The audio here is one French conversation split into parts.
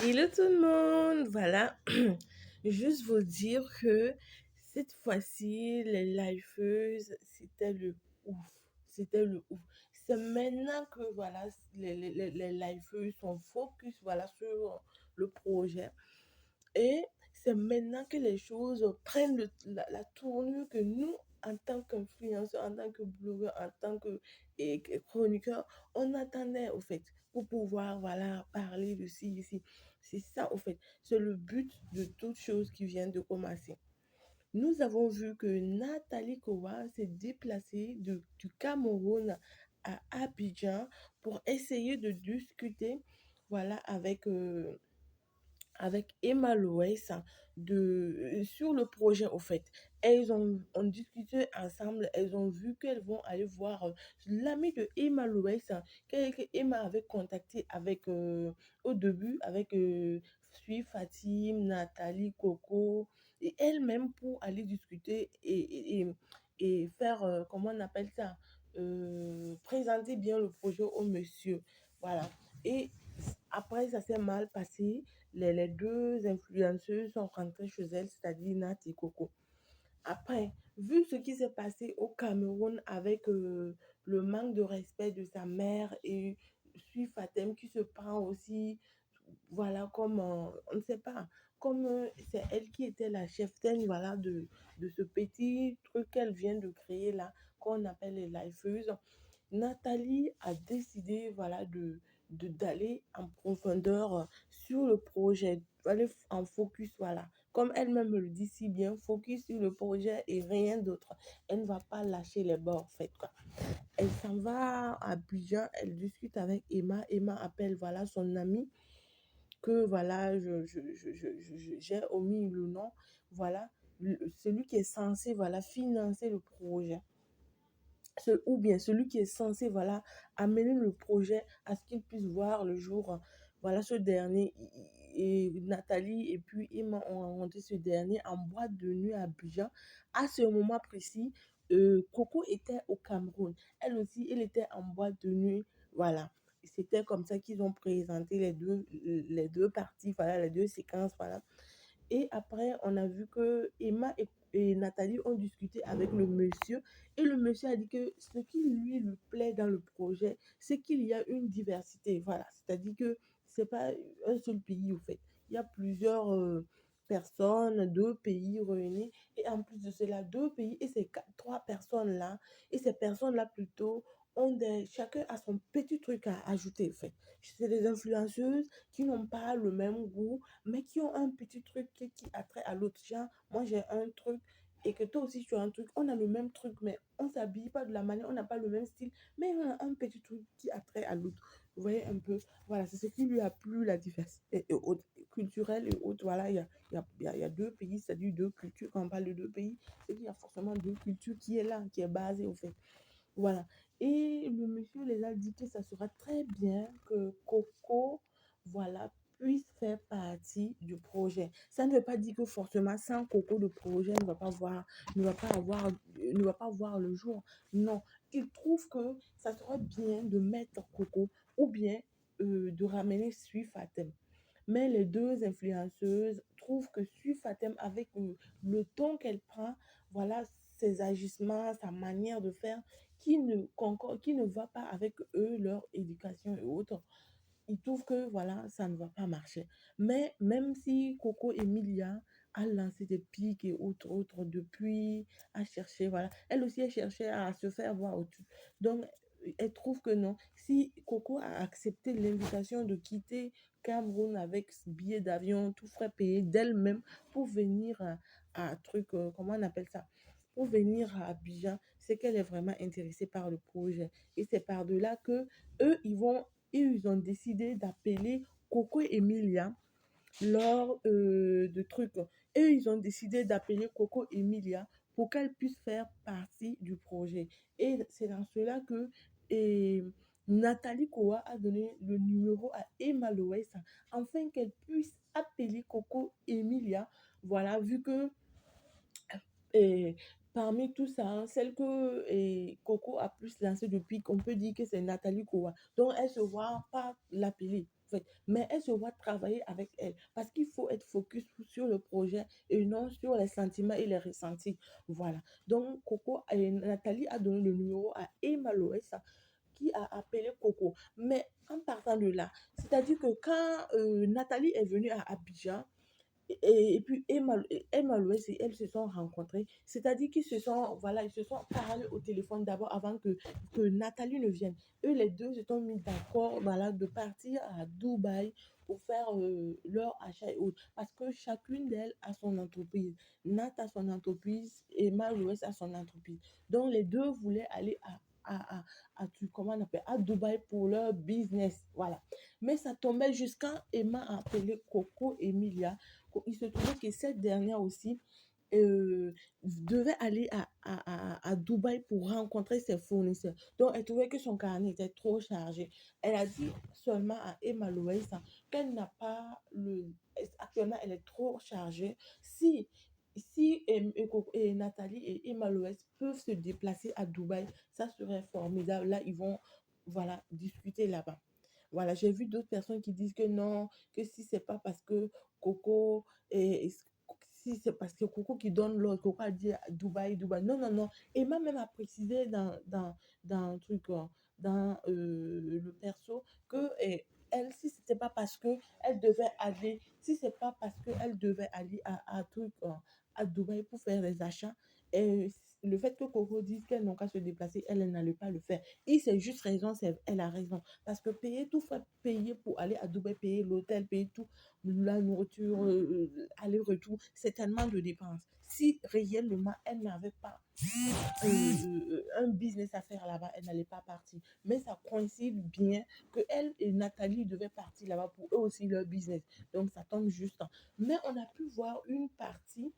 Hello tout le monde, voilà. Juste vous dire que cette fois-ci, les liveuses, c'était le ouf. C'était le ouf. C'est maintenant que voilà, les liveuses sont focus voilà, sur le projet. Et c'est maintenant que les choses prennent la tournure que nous, en tant qu'influenceurs, en tant que blogueurs, en tant que chroniqueurs, on attendait au fait pour pouvoir voilà, parler de ci, ici. C'est ça au fait. C'est le but de toute chose qui vient de commencer. Nous avons vu que Nathalie Kowa s'est déplacée du Cameroun à Abidjan pour essayer de discuter voilà, avec Emma Loès sur le projet au fait. Elles ont discuté ensemble, elles ont vu qu'elles vont aller voir l'ami de Emma Loès que Emma avait contacté avec au début avec Sui Fatim, Nathalie, Coco et elle-même pour aller discuter et faire comment on appelle ça présenter bien le projet au monsieur. Voilà. Et après, ça s'est mal passé. Les deux influenceuses sont rentrées chez elles, c'est-à-dire Nat et Coco. Après, vu ce qui s'est passé au Cameroun avec le manque de respect de sa mère et Sui Fatem qui se prend aussi, voilà, comme, on ne sait pas, comme c'est elle qui était la cheftaine, voilà, de ce petit truc qu'elle vient de créer là, qu'on appelle les lifeuses. Nathalie a décidé voilà, d'aller en profondeur sur le projet, aller en focus, voilà. Comme elle-même le dit si bien, focus sur le projet et rien d'autre. Elle ne va pas lâcher les bords, en fait, quoi. Elle s'en va à Abidjan, elle discute avec Emma. Emma appelle voilà, son amie que voilà, j'ai omis le nom, voilà, celui qui est censé voilà, financer le projet ou bien celui qui est censé voilà amener le projet à ce qu'il puisse voir le jour. Voilà ce dernier et Nathalie et puis Emma ont rencontré ce dernier en boîte de nuit à Abidjan. À ce moment précis, Coco était au Cameroun. Elle aussi, elle était en boîte de nuit. Voilà. C'était comme ça qu'ils ont présenté les deux parties, voilà, les deux séquences, voilà. Et après, on a vu que Emma et Nathalie ont discuté avec le monsieur. Et le monsieur a dit que ce qui lui plaît dans le projet, c'est qu'il y a une diversité. Voilà. C'est-à-dire que c'est pas un seul pays, au fait. Il y a plusieurs personnes, deux pays réunis. Et en plus de cela, deux pays et trois personnes-là. Et ces personnes-là, plutôt, chacun a son petit truc à ajouter, en fait. C'est des influenceuses qui n'ont pas le même goût, mais qui ont un petit truc qui a trait à l'autre. Genre, moi j'ai un truc et que toi aussi tu as un truc. On a le même truc, mais on s'habille pas de la manière, on n'a pas le même style, mais on a un petit truc qui a trait à l'autre. Vous voyez un peu, voilà, c'est ce qui lui a plu, la diversité culturelle et autres. Voilà, il y a deux pays, c'est-à-dire deux cultures. Quand on parle de deux pays, c'est qu'il y a forcément deux cultures qui est là, qui est basée au fait. Voilà. Et le monsieur les a dit que ça sera très bien que Coco, voilà, puisse faire partie du projet. Ça ne veut pas dire que forcément sans Coco, le projet ne va pas voir le jour. Non. Il trouve que ça serait bien de mettre Coco ou bien de ramener Sui Fatem. Mais les deux influenceuses trouvent que Sui Fatem, avec le ton qu'elle prend, voilà, ses agissements, sa manière de faire, qui ne va pas avec eux, leur éducation et autres. Ils trouvent que voilà, ça ne va pas marcher. Mais même si Coco Emilia a lancé des pics et autres depuis, a cherché, voilà, elle aussi a cherché à se faire voir au-dessus. Donc, elle trouve que non. Si Coco a accepté l'invitation de quitter Cameroun avec billet d'avion, tout frais payé d'elle-même pour venir à truc, comment on appelle ça? Pour venir à Abidjan, c'est qu'elle est vraiment intéressée par le projet. Et c'est par-delà que eux, ils ont décidé d'appeler Coco Emilia lors de trucs. Et ils ont décidé d'appeler Coco Emilia pour qu'elle puisse faire partie du projet. Et c'est dans cela que et Nathalie Koa a donné le numéro à Emma Loès afin qu'elle puisse appeler Coco Emilia. Voilà, vu que et parmi tout ça, hein, celle que Coco a plus lancée depuis, qu'on peut dire que c'est Nathalie Koa. Donc, elle se voit pas l'appeler. en fait. Mais elle se voit travailler avec elle parce qu'il faut être focus sur le projet et non sur les sentiments et les ressentis. Voilà. Donc, Nathalie a donné le numéro à Emma Loès qui a appelé Coco. Mais en partant de là, c'est-à-dire que quand Nathalie est venue à Abidjan, et puis Emma Louès et elle se sont rencontrés, c'est-à-dire qu'ils se sont, voilà, ils se sont parlé au téléphone d'abord avant que Nathalie ne vienne. Eux, les deux se sont mis d'accord, voilà, de partir à Dubaï pour faire leur achat et autres. Parce que chacune d'elles a son entreprise. Nat a son entreprise et Emma Louès a son entreprise. Donc, les deux voulaient aller comment on appelle, à Dubaï pour leur business. Voilà. Mais ça tombait jusqu'à Emma a appelé Coco Emilia. Il se trouvait que cette dernière aussi devait aller à Dubaï pour rencontrer ses fournisseurs. Donc, elle trouvait que son carnet était trop chargé. Elle a dit seulement à Emma Loïs qu'elle n'a pas le... Actuellement, elle est trop chargée. Si Nathalie et Emma Loïs peuvent se déplacer à Dubaï, ça serait formidable. Là, ils vont, voilà, discuter là-bas. Voilà, j'ai vu d'autres personnes qui disent que non, que si c'est pas parce que Coco si c'est parce que Coco qui donne l'ordre, Coco a dit Dubaï, Dubaï. Non, non, non. Emma même a précisé dans un truc, dans le perso, que elle, si c'était pas parce que elle devait aller, si c'est pas parce qu'elle devait aller à Dubaï pour faire les achats, et le fait que Coco dise qu'elle n'a qu'à se déplacer, elle n'allait pas le faire. Et c'est juste raison, elle a raison. Parce que payer tout, payer pour aller à Dubaï, payer l'hôtel, payer tout, la nourriture, aller-retour, c'est tellement de dépenses. Si réellement elle n'avait pas un business à faire là-bas, elle n'allait pas partir. Mais ça coïncide bien que elle et Nathalie devaient partir là-bas pour eux aussi leur business. Donc ça tombe juste. Mais on a pu voir une partie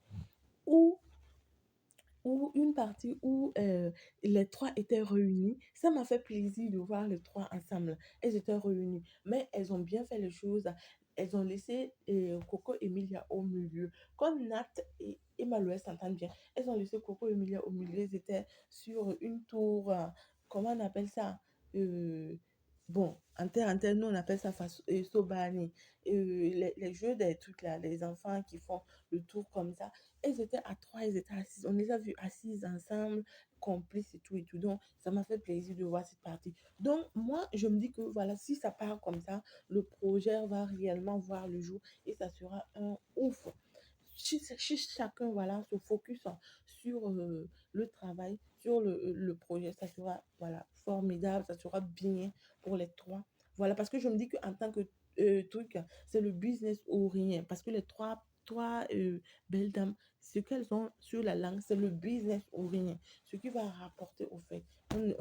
où les trois étaient réunis. Ça m'a fait plaisir de voir les trois ensemble. Elles étaient réunies, mais elles ont bien fait les choses. Elles ont laissé Coco et Emilia au milieu. Comme Nat et Emmanuel s'entendent bien, elles ont laissé Coco et Emilia au milieu. Elles étaient sur une tour, comment on appelle ça? Euh, bon, en terre, nous on appelle ça Sobani. Les jeux des trucs là, les enfants qui font le tour comme ça. Elles étaient à trois, elles étaient assises. On les a vues assises ensemble, complices et tout et tout. Donc, ça m'a fait plaisir de voir cette partie. Donc, moi, je me dis que voilà, si ça part comme ça, le projet va réellement voir le jour et ça sera un ouf. Si chacun, voilà, se focus sur le travail, sur le projet, ça sera, voilà, formidable, ça sera bien pour les trois. Voilà, parce que je me dis qu'en tant que truc, c'est le business ou rien. Parce que les trois belles dames, ce qu'elles ont sur la langue, c'est le business ou rien. Ce qui va rapporter au fait. Elles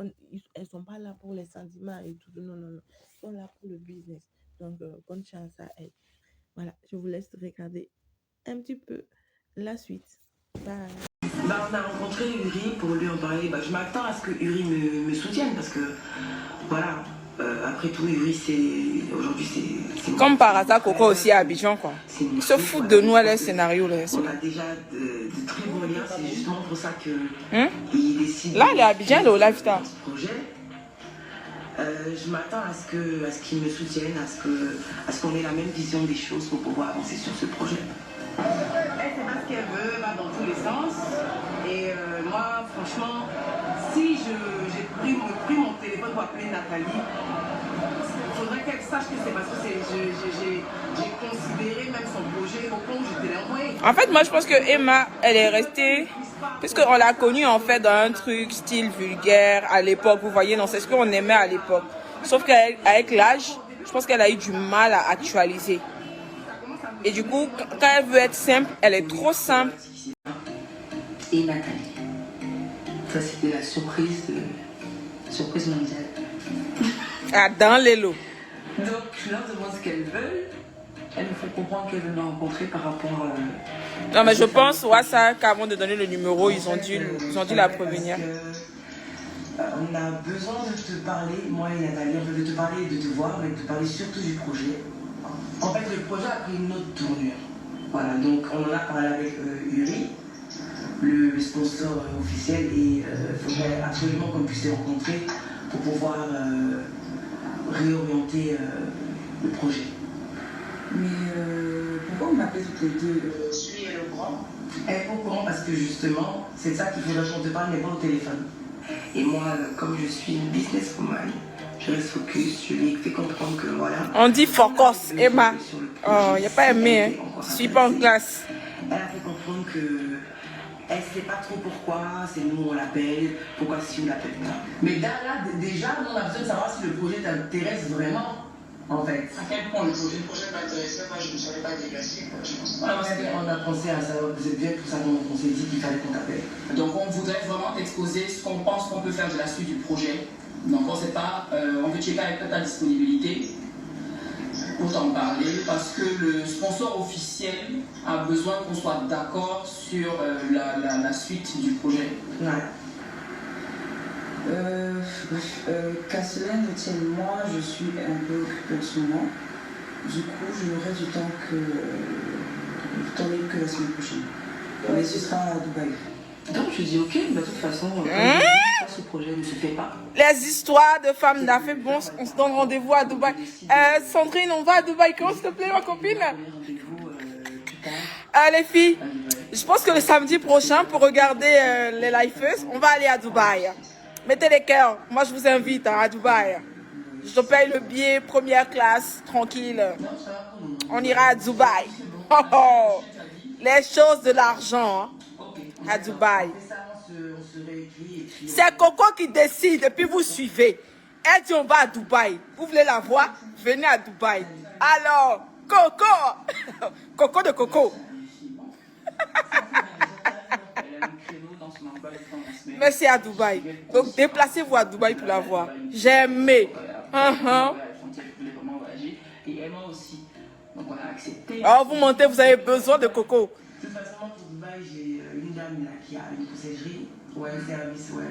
ne sont pas là pour les sentiments et tout. Non, non, non. Elles sont là pour le business. Donc, bonne chance à elles. Voilà, je vous laisse regarder un petit peu la suite. Bye. On a rencontré Uri pour lui en parler. Je m'attends à ce que Uri me soutienne parce que, voilà, après tout, Uri, aujourd'hui, c'est comme par hasard, Coco aussi à Abidjan, quoi. Ils se foutent de nous à leur scénario, là. On a déjà de très bons liens, c'est justement pour ça que il décide. Là, il est à Abidjan, il est au Lifestyle. Je m'attends à ce qu'il me soutienne, à ce qu'on ait la même vision des choses pour pouvoir avancer sur ce projet. Elle sait pas ce qu'elle veut, elle va dans tous les sens. Et moi, franchement, si j'ai pris mon téléphone pour appeler Nathalie, il faudrait qu'elle sache que c'est parce que j'ai considéré même son projet au compte, je te l'ai envoyé. En fait, moi, je pense que Emma, elle est restée... Puisqu'on l'a connue, en fait, dans un truc style vulgaire à l'époque. Vous voyez, non, c'est ce qu'on aimait à l'époque. Sauf qu'avec l'âge, je pense qu'elle a eu du mal à actualiser. Et du coup, quand elle veut être simple, elle est trop simple. Et Nathalie. Ça, c'était la surprise mondiale. Ah, dans les lots. Donc, je leur demande ce qu'elles veulent. Elles me font comprendre qu'elles veulent me rencontrer par rapport à... Non, mais je pense, ça, qu'avant de donner le numéro, ils ont dû la prévenir. On a besoin de te parler, moi et Nathalie, on veut te parler et de te voir, mais de te parler surtout du projet. En fait, le projet a pris une autre tournure. Voilà, donc on en a parlé avec Uri, le sponsor officiel, et il faudrait absolument qu'on puisse les rencontrer pour pouvoir réorienter le projet. Mais pourquoi vous m'appelez toutes les deux? Je suis au courant. Elle est au courant parce que justement, c'est ça qu'il faudrait qu'on te parle, mais pas au téléphone. Et moi, comme je suis une businesswoman, je reste focus, je lui ai fait comprendre que voilà. On dit focus, Emma. Oh, il n'y a pas aimé, hein. Je suis pas en classe. Elle a fait comprendre que elle ne sait pas trop pourquoi, c'est nous on l'appelle, pourquoi si on l'appelle pas. Mais là, déjà, nous on a besoin de savoir si le projet t'intéresse vraiment, en fait. À quel point le projet m'intéressait, moi je ne savais pas déplacer. Je pense pas. On a pensé à ça, c'est bien pour ça qu'on s'est dit qu'il fallait qu'on t'appelle. Donc on voudrait vraiment exposer ce qu'on pense qu'on peut faire de la suite du projet. Donc on ne sait pas, on veut checker avec ta disponibilité pour t'en parler parce que le sponsor officiel a besoin qu'on soit d'accord sur la suite du projet. Ouais. Qu'à cela ne tienne, moi je suis un peu occupée en ce moment. Du coup, je n'aurai du temps que la semaine prochaine. Mais ce sera à Dubaï. Donc je dis ok, mais de toute façon, ce projet ne se fait pas. Les histoires de femmes d'affaires, bon, on se donne rendez-vous à Dubaï. Sandrine, on va à Dubaï quand, s'il te plaît, ma copine? Les filles, je pense que le samedi prochain, pour regarder les Lifers, on va aller à Dubaï. Mettez les cœurs, moi je vous invite à Dubaï. Je te paye le billet première classe, tranquille. On ira à Dubaï. Oh, oh. Les choses de l'argent, hein, à Dubaï. C'est Coco qui décide et puis vous suivez. Elle dit on va à Dubaï. Vous voulez la voir? Venez à Dubaï. Alors, Coco. Coco de Coco. Merci à Dubaï. Donc déplacez-vous à Dubaï pour la voir. J'ai aimé. Oh, vous montez, vous avez besoin de Coco. De toute façon, pour Dubaï, j'ai une dame là qui a une conciergerie, ouais, un service, ouais.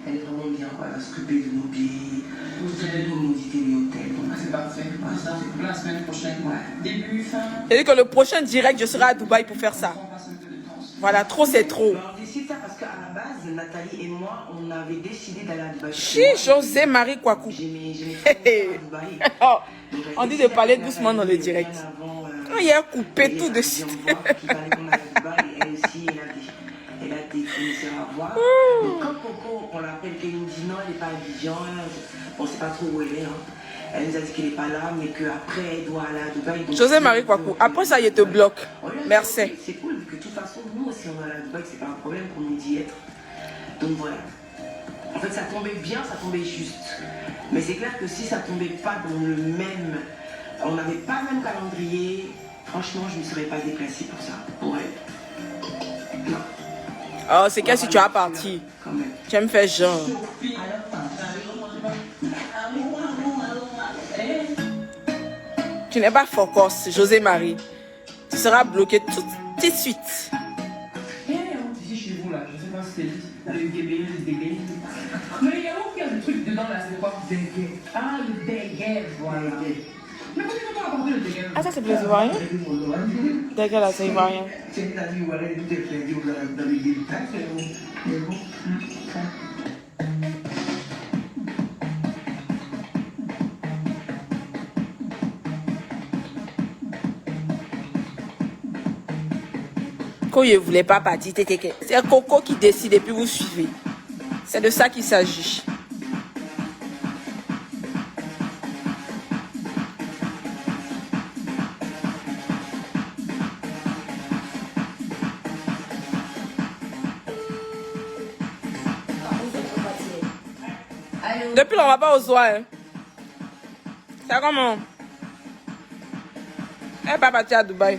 Elle est vraiment bien, quoi. Elle va s'occuper de nos billets, de nos modités de l'hôtel. C'est parfait. Pour la semaine prochaine. Ouais. Début, fin. C'est-à-dire que le prochain direct, je serai à Dubaï pour faire ça. On passe un peu de temps. Voilà, trop c'est trop. On décide ça parce qu'à la base, Nathalie et moi, on avait décidé d'aller à Dubaï. Chi, José Marie Kwaku. J'aimais trop Dubaï. Oh, on dit de parler doucement dans le direct. Il a coupé tout de suite. Elle aussi, elle a des commissaires à voir. Donc, quand Coco, on l'appelle, qu'elle nous dit non, elle n'est pas à Abidjan, on ne sait pas trop où elle est. Hein. Elle nous a dit qu'elle n'est pas là, mais qu'après, elle doit aller à Dubaï. Donc, José Marie Kwaku, après ça, il te bloque. Merci. C'est cool, vu que de toute façon, nous aussi, on va aller à Dubaï, c'est pas un problème pour nous d'y être. Donc voilà. En fait, ça tombait bien, ça tombait juste. Mais c'est clair que si ça tombait pas dans le même. On n'avait pas le même calendrier. Franchement, je ne me serais pas déplacée pour ça. Pour elle. Non. Oh, c'est quelle situation à partir? Quand même. Tu aimes faire genre. Tu n'es pas focus, José Marie. Tu seras bloqué tout de suite. Ici chez vous là, je sais pas si c'est le guébé, le dégué. Mais il y a aucun truc dedans là, c'est quoi? Ah, le dégué, voilà. Mais pourquoi tu apporté le dégué? Ah, ça c'est pour les Ivoiriens? D'accord, là, c'est Ivoirien. Quand il ne voulait pas partir, c'est Coco qui décide et puis vous suivez. C'est de ça qu'il s'agit. Depuis, on va pas aux soins. Hein. C'est comment? Elle n'est pas partie à Dubaï.